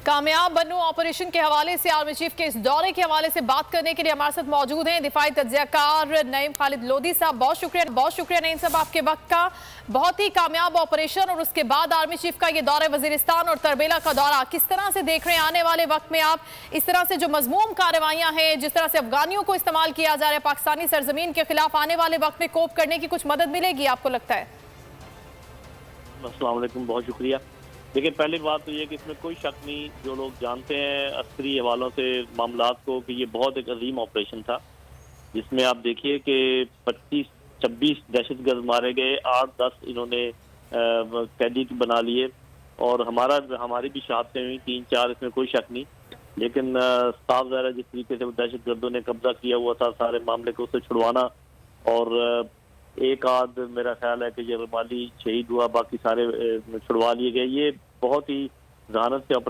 कामयाब बन्नू ऑपरेशन के हवाले से आर्मी चीफ के इस दौरे के हवाले से बात करने के लिए हमारे साथ मौजूद हैं दिफाई तज्जियाकार नईम खालिद लोधी साहब। बहुत शुक्रिया नईम साहब आपके वक्त का। बहुत ही कामयाब ऑपरेशन और उसके बाद आर्मी चीफ का ये दौरे वजीरिस्तान और तरबेला का दौरा किस तरह से देख रहे हैं आने वाले वक्त में आप? इस तरह से जो मजमूम कार्रवाइयां हैं, जिस तरह से अफगानियों को इस्तेमाल किया जा रहा है पाकिस्तानी सरजमीन के खिलाफ, आने वाले वक्त में कोप करने की कुछ मदद मिलेगी आपको लगता है? अस्सलाम वालेकुम, बहुत शुक्रिया। देखिए, पहली बात तो ये कि इसमें कोई शक नहीं, जो लोग जानते हैं अस्करी हवालों से मामलात को, कि ये बहुत एक अजीम ऑपरेशन था जिसमें आप देखिए कि 25-26 दहशतगर्द मारे गए, 8-10 इन्होंने कैदी बना लिए और हमारी भी शहादतें हुई 3-4, इसमें कोई शक नहीं। लेकिन साफ ज़ाहिर है जिस तरीके से दहशतगर्दों ने कब्जा किया हुआ था सारे मामले को, उससे छुड़वाना और एक आध मेरा ख्याल है कि ये माली शहीद हुआ, बाकी सारे छुड़वा लिए गए। ये बहुत ही जहानत से